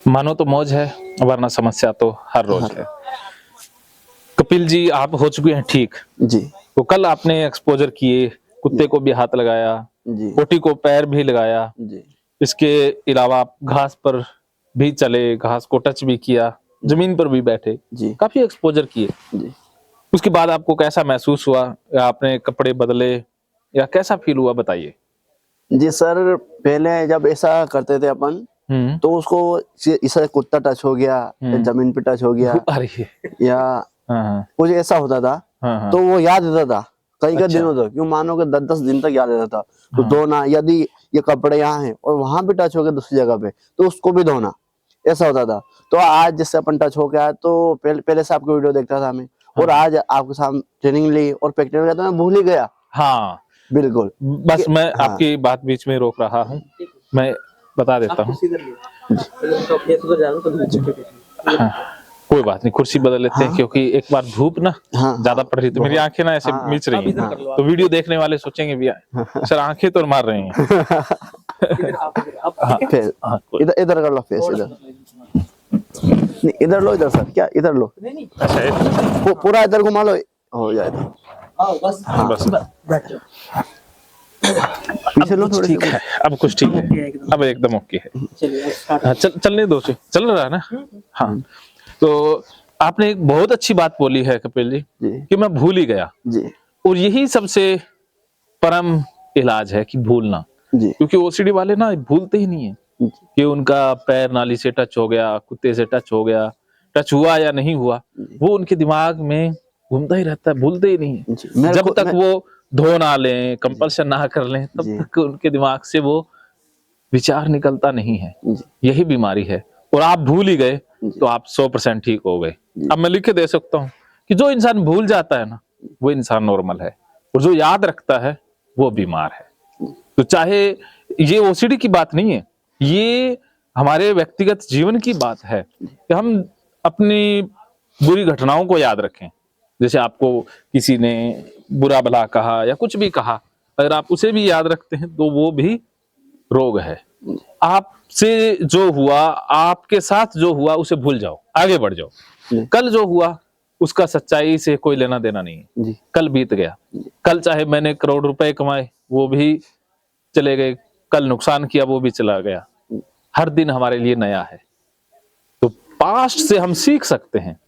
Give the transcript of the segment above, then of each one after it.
मानो तो मौज है, वरना समस्या तो हर रोज है। कपिल जी, आप हो चुके हैं ठीक जी तो कल आपने एक्सपोजर किए, कुत्ते को भी हाथ लगाया, जी पोटी को पैर भी लगाया, जी इसके अलावा आप घास पर भी चले, घास को टच भी किया, जमीन पर भी बैठे, जी काफी एक्सपोजर किए। जी उसके बाद आपको कैसा महसूस हुआ, या आपने कपड़े बदले, या कैसा फील हुआ, बताइए। जी सर, पहले जब ऐसा करते थे अपन हम्म तो उसको इसे कुत्ता टच हो गया या जमीन पे टच हो गया धूप आ रही है। या हाँ कुछ ऐसा होता था हाँ तो वो याद रहता था कई अच्छा। दिनों तक, क्यों मानो कि 10-10 दिन तक याद रहता था। तो हाँ। धोना, यदि ये कपड़े यहाँ हैं और वहां भी टच हो गया दूसरी जगह पे तो उसको भी धोना, ऐसा होता था। तो आज जैसे अपन टच हो गया तो पहले से आपकी वीडियो देखता था मैं, और हाँ। आज आपके साथ ट्रेनिंग ली और प्रैक्टिकल किया तो मैं भूल ही गया हाँ, बिल्कुल बस मैं हाँ आपकी बात बीच में रोक रहा हूँ, मैं बता देता हूँ। हाँ, कोई बात नहीं, कुर्सी बदल लेते हैं, हाँ क्योंकि एक बार धूप ना हाँ ज्यादा पड़ रही थी, मेरी बहुत आंखें ना ऐसे हाँ मिच रही हैं, हाँ तो वीडियो देखने वाले सोचेंगे भी सर आंखें तो मार रहे हैं। हाँ, फेस हाँ, इधर इधर कर लो, फेस इधर नहीं, इधर लो, इधर सर, क्या इधर लो, अच्छा पूरा इधर घुमा लो, हो जाएगा। बस पीछे लो कुछ थोड़े ठीक से। है, अब कुछ ठीक है, अब एकदम ओके है। हाँ, चलने दो, चल रहा है ना। हाँ, तो आपने एक बहुत अच्छी बात बोली है कपिल जी, जी कि मैं भूल ही गया, जी और यही सबसे परम इलाज है कि भूलना। जी क्योंकि ओसीडी वाले ना भूलते ही नहीं है जी कि उनका पैर नाली से टच हो गया, कुत्ते से टच हो गया, टच हुआ या नहीं हुआ, वो उनके दिमाग में घूमता ही रहता है, भूलते ही नहीं है। जी मेरे जब को तक वो धो ना लें, कंपल्शन ना कर लें, तब जी तक उनके दिमाग से वो विचार निकलता नहीं है। जी यही बीमारी है, और आप भूल ही गए जी तो आप 100% ठीक हो गए। जी अब मैं लिख के दे सकता हूँ कि जो इंसान भूल जाता है ना, वो इंसान नॉर्मल है, और जो याद रखता है वो बीमार है। तो चाहे ये ओसीडी की बात नहीं है, ये हमारे व्यक्तिगत जीवन की बात है कि हम अपनी बुरी घटनाओं को याद रखें। जैसे आपको किसी ने बुरा भला कहा या कुछ भी कहा, अगर आप उसे भी याद रखते हैं तो वो भी रोग है। आपसे जो हुआ, आपके साथ जो हुआ, उसे भूल जाओ, आगे बढ़ जाओ। जी कल जो हुआ उसका सच्चाई से कोई लेना देना नहीं है। जी कल बीत गया, कल चाहे मैंने करोड़ रुपए कमाए वो भी चले गए, कल नुकसान किया वो भी चला गया। हर दिन हमारे लिए नया है। तो पास्ट से हम सीख सकते हैं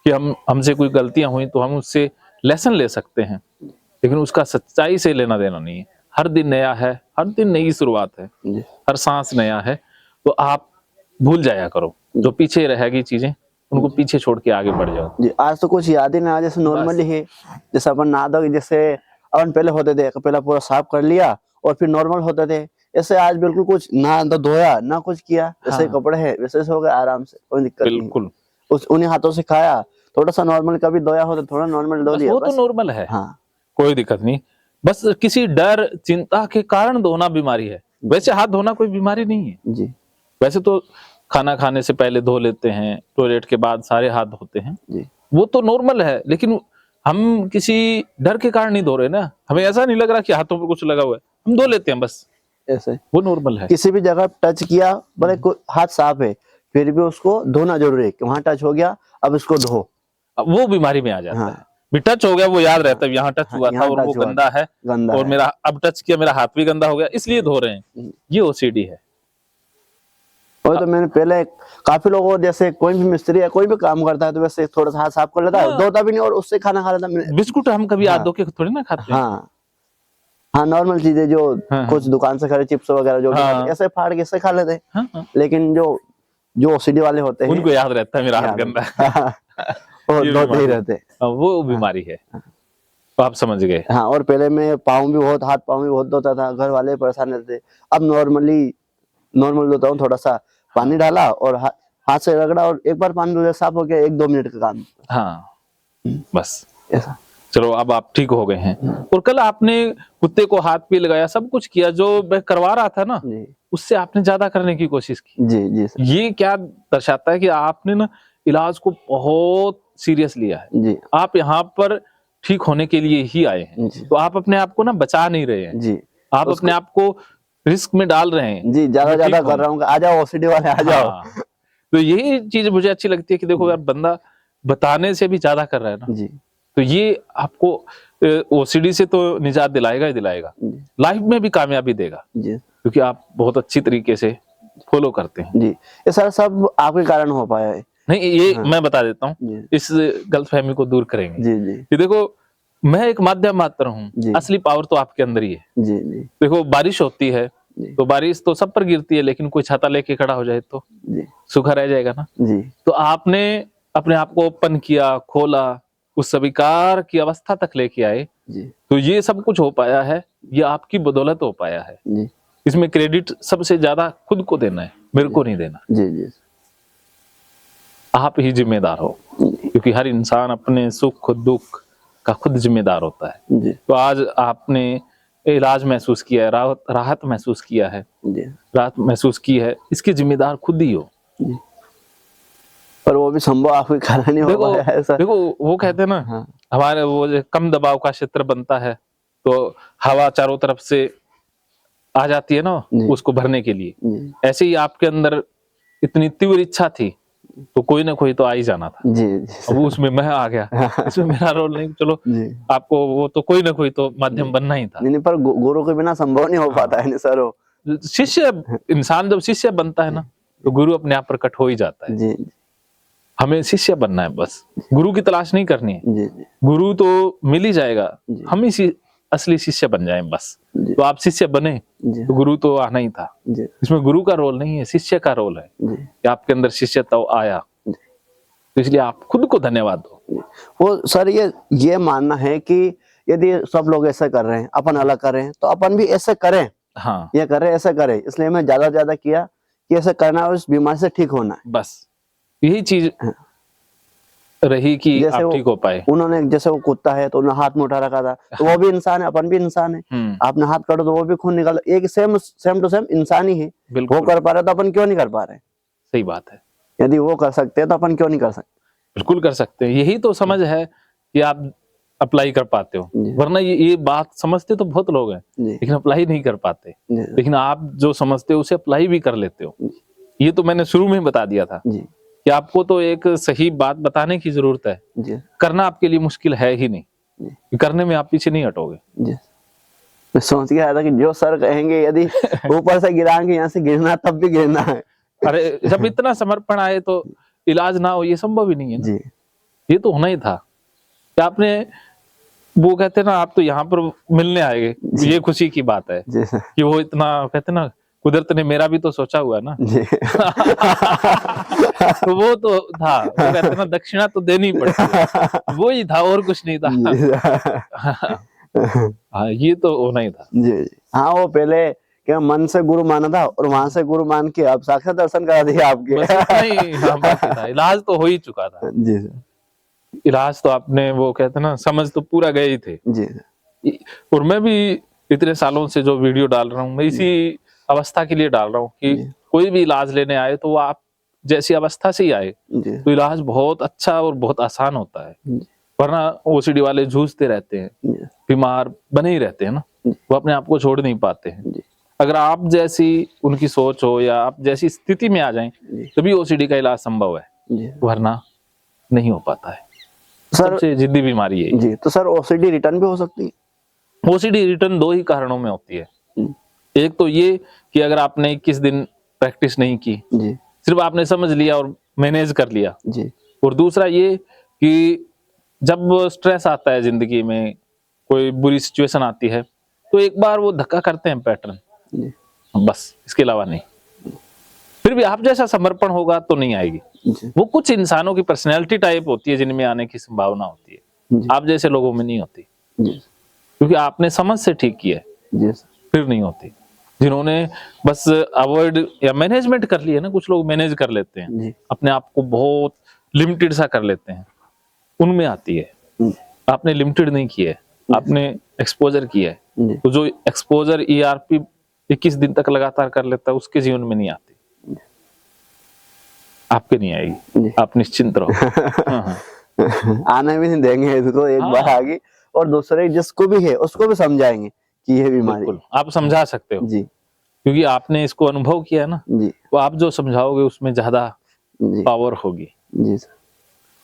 कि हमसे कोई गलतियां हुई तो हम उससे लेसन ले सकते हैं, लेकिन उसका सच्चाई से लेना देना नहीं है। हर दिन नया है, हर दिन नई शुरुआत है, जी हर सांस नया है। तो आप भूल जाया करो, जो पीछे रहेगी चीजें उनको पीछे छोड़ के आगे बढ़ जाओ। जी आज तो कुछ याद ही ना, जैसे नॉर्मली है, जैसे अपन नहा धो, जैसे अपन पहले होते थे पहले पूरा साफ कर लिया और फिर नॉर्मल होते थे, ऐसे आज बिल्कुल कुछ ना तो धोया ना कुछ किया, जैसे हाँ, कपड़े हैं वैसे हो गए आराम से, कोई दिक्कत नहीं। बिल्कुल, उस उन्हीं हाथों से खाया, थोड़ा सा नॉर्मल कभी धोया हो तो थोड़ा नॉर्मल धो बस लिया वो तो बस। नॉर्मल है, हाँ कोई दिक्कत नहीं। बस किसी डर चिंता के कारण धोना बीमारी है, वैसे हाथ धोना कोई बीमारी नहीं है। जी वैसे तो खाना खाने से पहले धो लेते हैं, टॉयलेट के बाद सारे हाथ धोते हैं, जी वो तो नॉर्मल है। लेकिन हम किसी डर के कारण नहीं धो रहे ना, हमें ऐसा नहीं लग रहा कि हाथों पर कुछ लगा हुआ है, हम धो लेते हैं बस, ऐसे वो नॉर्मल है। किसी भी जगह टच किया, भले हाथ साफ है फिर भी उसको धोना जरूरी है कि वहां टच हो गया, अब इसको धो। अब वो बीमारी में आ जाता है। हाँ भी टच हो गया वो याद रहता है, यहाँ टच हाँ हुआ था यहाँ और वो टच हुआ गंदा है, गंदा और है। मेरा अब टच किया, मेरा हाथ भी गंदा हो गया, इसलिए धो रहे हैं। ये ओसीडी है। और तो मैंने पहले काफी लोगों को, जैसे कोई भी मिस्त्री है कोई भी काम करता है तो वैसे थोड़ा सा हाथ साफ कर लेता है, हाँ। धोता भी नहीं और उससे खाना खा लेता है। बिस्कुट हम कभी हाथ हाँ धो के थोड़ी ना खाते हैं। हाँ हाँ नॉर्मल चीजें जो हाँ, कुछ दुकान से खरीदे चिप्स वगैरह जो भी हाँ। खाते, ऐसे फाड़ के ऐसे खा लेते हैं। हाँ, हाँ। लेकिन जो जो ओसीडी वाले होते हैं उनको याद रहता है मेरा हाथ गंदा है। वो ये धोते ही बीमारी है। रहते। वो बीमारी है, तो आप समझ गए। हाँ और पहले मैं पाँव भी बहुत, हाथ पाँव भी बहुत धोता था, घर वाले परेशान रहते। अब नॉर्मल धोता हूँ, थोड़ा सा पानी डाला और हाथ से रगड़ा और एक बार पानी धो साफ हो गया, 1-2 मिनट का काम। हाँ, बस ऐसा चलो अब आप ठीक हो गए हैं। और कल आपने कुत्ते को हाथ भी लगाया, सब कुछ किया जो मैं करवा रहा था ना, जी उससे आपने ज्यादा करने की कोशिश की। जी जी सर ये क्या दर्शाता है कि आपने ना इलाज को बहुत सीरियस लिया है। जी आप यहाँ पर ठीक होने के लिए ही आए हैं, जी तो आप अपने आप को ना बचा नहीं रहे हैं, जी आप अपने आप को रिस्क में डाल रहे हैं। जी ज्यादा मैं ठीक कर हूँ। रहा हूँ, आ जाओ ओसीडी वाले आ जाओ। हाँ, तो यही चीज मुझे अच्छी लगती है कि देखो यार, बंदा बताने से भी ज्यादा कर रहा है ना, जी तो ये आपको ओसीडी से तो निजात दिलाएगा ही दिलाएगा, जी लाइफ में भी कामयाबी देगा, जी क्योंकि आप बहुत अच्छी तरीके से फॉलो करते हैं। जी, ये सारा सब आपके कारण हो पाया है। नहीं, ये हाँ। मैं बता देता हूँ, जी इस गलतफहमी को दूर करेंगे जी जी कि देखो, मैं एक माध्यम मात्र हूँ, जी। असली पावर तो आपके अंदर ही है। जी जी देखो, बारिश होती है जी तो बारिश तो सब पर गिरती है, लेकिन कोई छाता लेके खड़ा हो जाए तो जी सूखा रह जाएगा ना। जी तो आपने अपने आप को ओपन किया, खोला, उस स्वीकार की अवस्था तक लेके आए, जी तो ये सब कुछ हो पाया है, ये आपकी बदौलत हो पाया है। जी इसमें क्रेडिट सबसे ज्यादा खुद को देना है, मेरे को नहीं देना। जी जी आप ही जिम्मेदार हो, क्योंकि हर इंसान अपने सुख दुख का खुद जिम्मेदार होता है। जी तो आज आपने इलाज महसूस किया है, राहत महसूस किया है, जी राहत महसूस की है, इसके जिम्मेदार खुद ही हो। जी, पर वो भी संभव आपके कारण नहीं हो देखो पाया है सर। देखो, वो कहते हैं ना, हाँ हमारे वो जो कम दबाव का क्षेत्र बनता है, तो हवा चारों तरफ से आ जाती है ना जी। उसको भरने के लिए। जी ऐसे ही आपके अंदर इतनी तीव्र इच्छा थी, तो कोई ना कोई तो आ ही जाना था। जी अब उसमें मैं आ गया, इसमें मेरा रोल नहीं, चलो जी आपको वो तो कोई ना कोई तो माध्यम बनना ही था। नहीं नहीं, पर गुरु के बिना संभव नहीं हो पाता है नहीं सर वो। शिष्य, इंसान जब शिष्य बनता है ना, तो गुरु अपने आप प्रकट हो ही जाता है। जी हमें शिष्य बनना है, बस गुरु की तलाश नहीं करनी है। जी जी गुरु तो मिल ही जाएगा, जी। हम ही असली शिष्य बन जाएं बस। जी तो आप शिष्य बने, जी तो गुरु तो आना ही था। जी इसमें गुरु का रोल नहीं है, शिष्य का रोल है जी कि आपके अंदर शिष्यता आया, तो इसलिए आप खुद को धन्यवाद दो। वो सर ये मानना है कि यदि सब लोग ऐसा कर रहे हैं, अपन अलग कर रहे हैं, तो अपन भी ऐसे करें, हाँ, ये करें ऐसा करें। इसलिए मैं ज्यादा ज्यादा किया कि ऐसा करना है और इस बीमारी से ठीक होना है। बस यही चीज रही कि जैसे आप वो- ठीक हो पाए। उन्होंने जैसे वो कुत्ता है तो उन्होंने हाथ में उठा रखा था, तो वो भी इंसान है, अपन भी इंसान है। आपने हाथ काटो तो वो भी खून निकाल, एक सेम टू सेम इंसान ही है। वो बिल्कुल कर पा रहे तो अपन क्यों नहीं कर पा रहे? सही बात है, यदि वो कर सकते हैं तो अपन क्यों नहीं कर सकते? बिल्कुल कर सकते हैं। यही तो समझ है कि आप अप्लाई कर पाते हो, जी। वरना ये बात समझते तो बहुत लोग हैं, जी लेकिन अप्लाई नहीं कर पाते। जी लेकिन आप जो समझते हो उसे अप्लाई भी कर लेते हो। ये तो मैंने शुरू में बता दिया था जी कि आपको तो एक सही बात बताने की जरूरत है, जी करना आपके लिए मुश्किल है ही नहीं, जी करने में आप पीछे नहीं हटोगे। जी। मैं सोच के आया था कि जो सर कहेंगे यदि ऊपर से गिराएंगे, यहाँ से गिरना तब भी गिरना है। अरे जब इतना समर्पण आए तो इलाज ना हो, ये संभव ही नहीं है ना। जी ये तो होना ही था कि आपने, वो कहते हैं ना, आप तो यहाँ पर मिलने आए, ये खुशी की बात है जी सर कि वो इतना, कहते हैं ना, कुदरत ने मेरा भी तो सोचा हुआ है ना। जी तो वो तो था, वो कहते हैं ना, दक्षिणा तो देनी पड़ती है, वो ही था और कुछ नहीं था। हाँ, ये तो होना ही था। जी जी। हाँ, वो पहले क्या मन से गुरु माना था और वहां से गुरु मान के अब साक्षात दर्शन करा दिया आपके। बस इतना ही, हाँ, बाकी था, इलाज तो हो ही चुका था। जी सर इलाज तो आपने, वो कहते हैं ना, समझ तो पूरा गए ही थे। जी सर और मैं भी इतने सालों से जो वीडियो डाल रहा हूँ, मैं इसी अवस्था के लिए डाल रहा हूँ कि जी। कोई भी इलाज लेने आए तो वो आप जैसी अवस्था से ही आए, जी तो इलाज बहुत अच्छा और बहुत आसान होता है। जी वरना ओसीडी वाले जूझते रहते हैं, जी बीमार बने ही रहते हैं ना, वो अपने आप को छोड़ नहीं पाते हैं। जी अगर आप जैसी उनकी सोच हो या आप जैसी स्थिति में आ जाएं, जी तभी ओसीडी का इलाज संभव है, जी। वरना नहीं हो पाता है। सर सबसे जिद्दी बीमारी है। जी, तो सर ओसीडी रिटर्न भी हो सकती है? ओसीडी रिटर्न दो ही कारणों में होती है। जी एक तो ये कि अगर आपने 21 दिन प्रैक्टिस नहीं की, जी सिर्फ आपने समझ लिया और मैनेज कर लिया। जी और दूसरा ये कि जब स्ट्रेस आता है जिंदगी में, कोई बुरी सिचुएशन आती है, तो एक बार वो धक्का करते हैं पैटर्न, जी बस, इसके अलावा नहीं। फिर भी आप जैसा समर्पण होगा तो नहीं आएगी। जी वो कुछ इंसानों की पर्सनैलिटी टाइप होती है जिनमें आने की संभावना होती है, जी आप जैसे लोगों में नहीं होती, जी क्योंकि आपने समझ से ठीक किया है। जी सर फिर नहीं होती। जिन्होंने बस अवॉइड या मैनेजमेंट कर लिया ना, कुछ लोग मैनेज कर लेते हैं, जी अपने आप को बहुत लिमिटेड सा कर लेते हैं, उनमें आती है। जी आपने लिमिटेड नहीं किया है, आपने एक्सपोजर किया है। जी तो जो एक्सपोजर ERP 21 दिन तक लगातार कर लेता है, उसके जीवन में नहीं आती, आपके नहीं आएगी। जी। आप निश्चिंत रहो। हाँ, हाँ। आने भी नहीं देंगे इसको, एक हाँ। बार आ गई और दूसरे जिसको भी है उसको भी समझाएंगे कि ये बीमारी बिल्कुल, आप समझा सकते हो, जी क्योंकि आपने इसको अनुभव किया है ना, जी तो आप जो समझाओगे उसमें ज्यादा जी पावर होगी। जी सर।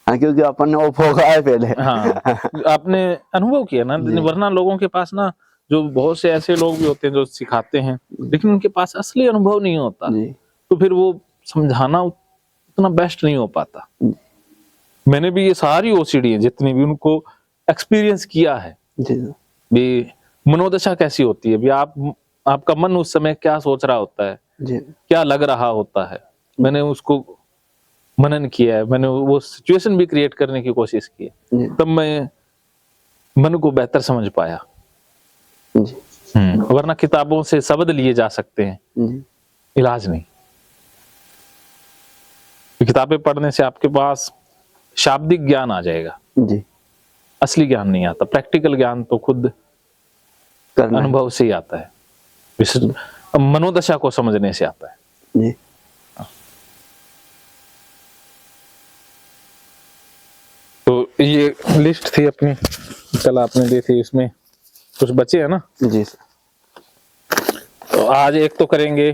हाँ, क्योंकि अपन ने ऑफ होगा है पहले। हाँ, आपने अनुभव किया ना, जी। वरना लोगों के पास ना, जो बहुत से ऐसे लोग भी होते हैं जो सिखाते हैं, लेकिन उनके पास असली अनुभव नहीं होता, जी तो फिर वो समझाना उतना बेस्ट नहीं हो पाता। जी मैंने भी ये सारी ओसीडी है जितनी भी, उनको एक्सपीरियंस किया है जी सर। भी, मनोदशा कैसी होती है भी, आपका मन उस समय क्या सोच रहा होता है, जी क्या लग रहा होता है, मैंने उसको मनन किया है, मैंने वो सिचुएशन भी क्रिएट करने की कोशिश की है, जी तब मैं मन को बेहतर समझ पाया। जी वरना किताबों से शब्द लिए जा सकते हैं, जी इलाज नहीं। किताबें पढ़ने से आपके पास शाब्दिक ज्ञान आ जाएगा, जी असली ज्ञान नहीं आता। प्रैक्टिकल ज्ञान तो खुद करना है। अनुभव से ही आता है, मनोदशा को समझने से आता है। जी तो ये लिस्ट थी अपनी, कल आपने दी थी, इसमें कुछ बचे है ना। जी सर। तो आज एक तो करेंगे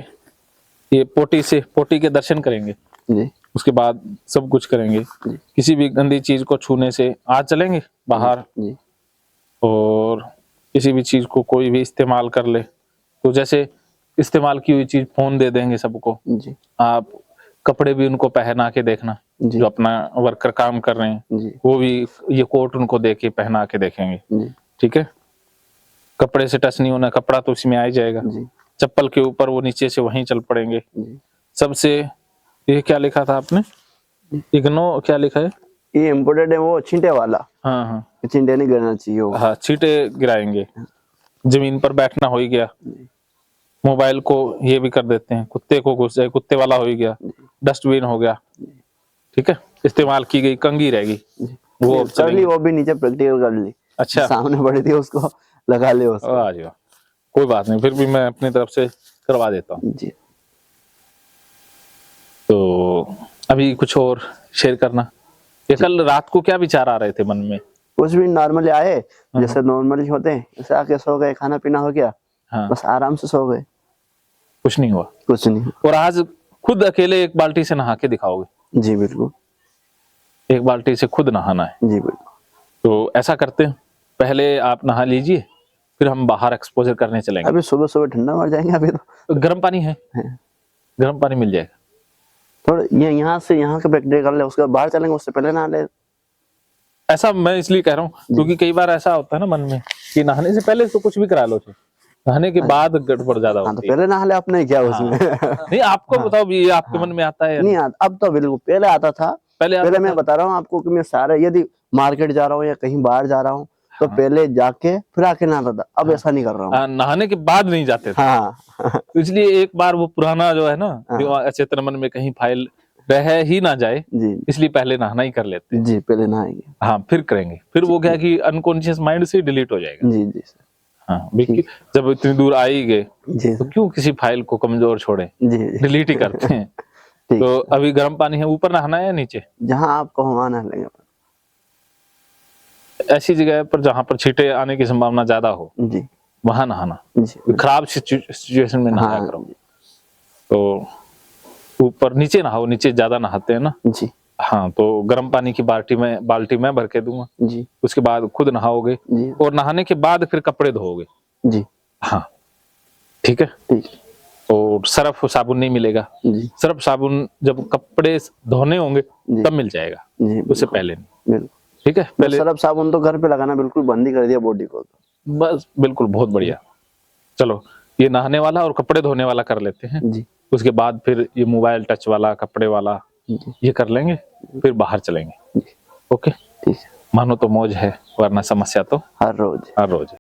ये पोटी के दर्शन करेंगे, जी उसके बाद सब कुछ करेंगे। किसी भी गंदी चीज को छूने से आज चलेंगे बाहर, जी और किसी भी चीज को कोई भी इस्तेमाल कर ले तो जैसे इस्तेमाल की हुई चीज फोन दे देंगे सबको। जी आप कपड़े भी उनको पहना के देखना, जी जो अपना वर्कर काम कर रहे हैं जी वो भी ये कोट उनको दे के पहना के देखेंगे, जी ठीक है। कपड़े से टच नहीं होना, कपड़ा तो उसमें आ ही जाएगा। जी चप्पल के ऊपर वो नीचे से वहीं चल पड़ेंगे। जी। सबसे ये क्या लिखा था आपने, इग्नो क्या लिखा है? ये इम्पोर्टेड है वो छींटे वाला। हाँ हाँ छींटे नहीं गिरना चाहिए वो। हाँ, छींटे गिराएंगे। जमीन पर बैठना हो ही गया, मोबाइल को ये भी कर देते हैं, कुत्ते को घुस जाए, कुत्ते वाला हो ही गया, डस्टबिन हो गया, ठीक है। इस्तेमाल की गई कंघी रहेगी, वो अब कर ली, वो भी नीचे प्रैक्टिकल कर ली। अच्छा, सामने पड़ी थी उसको लगा ले उसको। आ जाओ, कोई बात नहीं, फिर भी मैं अपनी तरफ से करवा देता हूँ। जी। तो अभी कुछ और शेयर करना, ये कल रात को क्या विचार आ रहे थे मन में? कुछ भी नॉर्मली आए, जैसे नॉर्मली होते हैं, जैसे आके सो गए, खाना पीना हो गया, हाँ, बस आराम से सो गए, कुछ नहीं हुआ। कुछ नहीं। और आज खुद अकेले एक बाल्टी से नहा के दिखाओगे? जी बिल्कुल। एक बाल्टी से खुद नहाना है, जी बिल्कुल। तो ऐसा करते हैं, पहले आप नहा लीजिए, फिर हम बाहर एक्सपोजर करने चलेंगे। अभी सुबह सुबह ठंडा मर जाएंगे, अभी तो गर्म पानी है, गर्म पानी मिल जाएगा। थोड़ा ये यहाँ से यहाँ का प्रैक्टिकल कर ले, उसके बाद बाहर चलेंगे, उससे पहले नहा ले। ऐसा मैं इसलिए कह रहा हूँ क्योंकि कई बार ऐसा होता है ना मन में कि नहाने से पहले तो कुछ भी करा लो, नहाने के बाद गड़बड़ ज्यादा हाँ, तो होती है। पहले नहा ले, अपने क्या उसमें। नहीं, आपको बताओ भी, ये आपके मन में आता है या नहीं आता, अब तो बिल्कुल। पहले आता था, पहले मैं बता रहा हूँ आपको कि मैं सारे, यदि मार्केट जा रहा हूँ या कहीं बाहर जा रहा हूँ तो पहले जाके फिर आके नहाता था। अब ऐसा नहीं कर रहा हूँ। नहाने के बाद नहीं जाते थे। हाँ तो इसलिए एक बार वो पुराना जो है ना, अचेतन मन में कहीं फाइल रह ही ना जाए, जी इसलिए पहले नहाना ही कर लेते हैं। जी, पहले नहाएंगे। हाँ, फिर करेंगे, फिर वो क्या कि अनकॉन्शियस माइंड से डिलीट हो जाएगा। जी जी सर। हाँ, जब इतनी दूर आ ही गए जी तो क्यों किसी फाइल को कमजोर छोड़े, जी डिलीट ही करते हैं। तो अभी गर्म पानी है, ऊपर नहाना है या नीचे? जहाँ आपको वहाँ नहा लेंगे। ऐसी जगह पर जहाँ पर छींटे आने की संभावना ज्यादा हो, जी वहां नहाना। जी खराब सिचुएशन में नहाया करो। तो ऊपर नीचे नहाओ, नीचे ज्यादा नहाते हैं ना। जी हाँ, तो गर्म पानी की बाल्टी में भर के दूंगा, जी। उसके बाद खुद नहाओगे, जी और नहाने के बाद फिर कपड़े धोओगे। जी हाँ, ठीक है। ठीक। और सर्फ साबुन नहीं मिलेगा, जी सर्फ साबुन जब कपड़े धोने होंगे तब मिल जाएगा, जी, उससे पहले नहीं, बिल्कुल। ठीक है। पहले सर्फ साबुन तो घर पे लगाना बिल्कुल बंद ही कर दिया बॉडी को। बस बिल्कुल, बहुत बढ़िया। चलो, ये नहाने वाला और कपड़े धोने वाला कर लेते हैं, जी। उसके बाद फिर ये मोबाइल टच वाला, कपड़े वाला, ये कर लेंगे, फिर बाहर चलेंगे। ओके, ठीक है। मानो तो मौज है, वरना समस्या तो हर रोज। हर रोज।